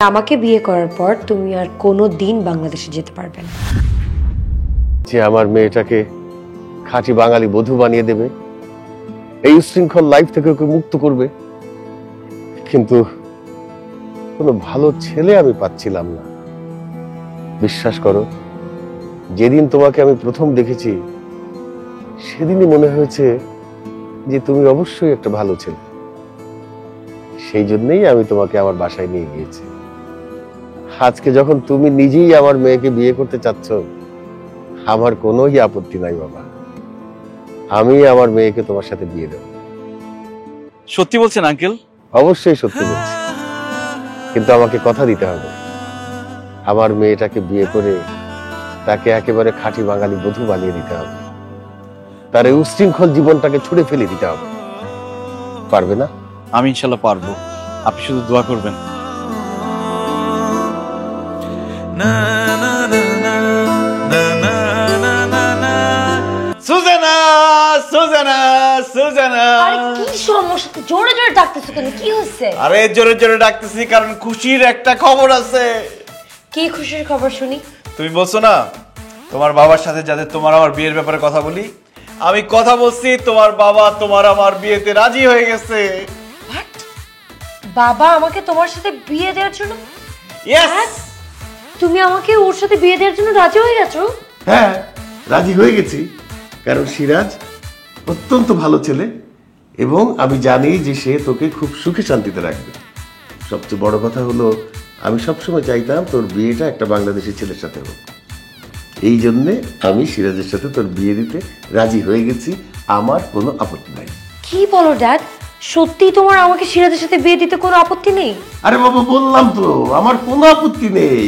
আমাকে বিয়ে করার পর তুমি আর কোনো দিন বাংলাদেশে যেতে পারবে না। যে আমার মেয়েটাকে খাঁটি বাঙালি বধূ বানিয়ে দেবে, এই উশৃঙ্খল লাইফ থেকে ওকে মুক্ত করবে, কিন্তু কোনো ভালো ছেলে আমি পাচ্ছিলাম না। বিশ্বাস করো, যেদিন তোমাকে আমি প্রথম দেখেছি সেদিনই মনে হয়েছে যে তুমি অবশ্যই একটা ভালো ছেলে। সেই জন্যই আমি তোমাকে আমার বাসায় নিয়ে গিয়েছি। আজকে যখন তুমি নিজেই আমার মেয়েকে বিয়ে করতে চাচ্ছ, আমার কোনোই আপত্তি নাই বাবা। আমি আমার মেয়েকে তোমার সাথে বিয়ে দেব। সত্যি বলছেন আঙ্কেল? অবশ্যই সত্যি বলছি, কিন্তু আমাকে কথা দিতে হবে। আমার মেয়েটাকে বিয়ে করে তাকে একেবারে খাঁটি বাঙালি বধূ বানিয়ে দিতে হবে। তার এই উশৃঙ্খল জীবনটাকে ছুঁড়ে ফেলে দিতে হবে। পারবে না? আমি ইনশাল্লাহ পারবো, আপনি শুধু দোয়া করবেন। সুজানা, সুজানা, সুজানা। আরে কি সমস্যা? জোরে জোরে ডাকতেছো কেন? কি হচ্ছে? আরে জোরে জোরে ডাকতেছি কারণ খুশির একটা খবর আছে। কি খুশির খবর শুনি? তুমি বলছো না তোমার বাবার সাথে যাতে তোমার আমার বিয়ের ব্যাপারে কথা বলি, আমি কথা বলছি, তোমার বাবা তোমার আমার বিয়েতে রাজি হয়ে গেছে। What? বাবা আমাকে তোমার সাথে বিয়ে দেওয়ার জন্য? ইয়েস। তুমি আমাকে ওর সাথে বিয়ে দেওয়ার জন্য রাজি হয়ে গেছো? হ্যাঁ, রাজি হয়ে গেছি। কারণ সিরাজ অত্যন্ত ভালো ছেলে এবং আমি জানি যে সে তোকে খুব সুখে শান্তিতে রাখবে। সবচেয়ে বড় কথা হলো, আমি সবসময় চাইতাম তোর বিয়েটা একটা বাংলাদেশি ছেলের সাথে হোক। এই জন্যে আমি সিরাজের সাথে তোর বিয়ে দিতে রাজি হয়ে গেছি। আমার কোনো আপত্তি নাই। কি বলো ড্যাড? সত্যি তোমার আমাকে সিরাজের সাথে বিয়ে দিতে কোনো আপত্তি নেই? আরে বাবা, বললাম তো আমার কোনো আপত্তি নেই।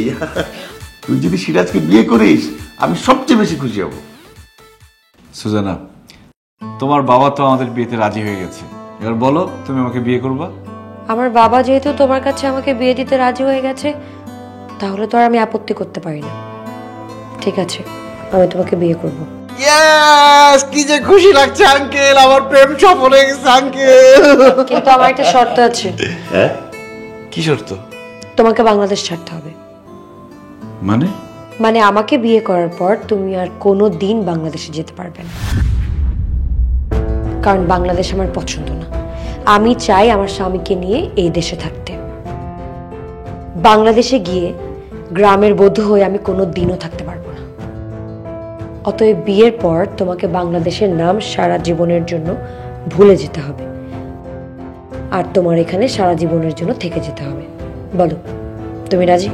তুই যদি সিরাজকে বিয়ে করিস আমি সবচেয়ে বেশি খুশি হব। সুজানা, তোমার বাবা তো আমাদের বিয়েতে রাজি হয়ে গেছে, এবার বলো তুমি আমাকে বিয়ে করবা? আমার বাবা যেহেতু তোমার কাছে আমাকে বিয়ে দিতে রাজি হয়ে গেছে, তাহলে তো আর আমি আপত্তি করতে পারি না। ঠিক আছে, আমি তোমাকে বিয়ে করব। ইয়েস, কি যে খুশি লাগছে আঙ্কেল, আমার প্রেম সফল হয়ে গেছে আঙ্কেল। কিন্তু আমার একটা শর্ত আছে। হ্যাঁ? কি শর্ত? তোমাকে বাংলাদেশ ছাড়তে হবে। মানে আমাকে বিয়ে করার পর তুমি আর কোনো দিন বাংলাদেশে যেতে পারবে না। কারণ বাংলাদেশ আমার পছন্দ না। আমি চাই আমার স্বামীকে নিয়ে এই দেশে থাকতে। বাংলাদেশে গিয়ে গ্রামের বধূ হয়ে আমি কোনো দিনও থাকতে পারবো না। অতএব বিয়ের পর তোমাকে বাংলাদেশের নাম সারা জীবনের জন্য ভুলে যেতে হবে, আর তোমার এখানে সারা জীবনের জন্য থেকে যেতে হবে। বলো, তুমি রাজি?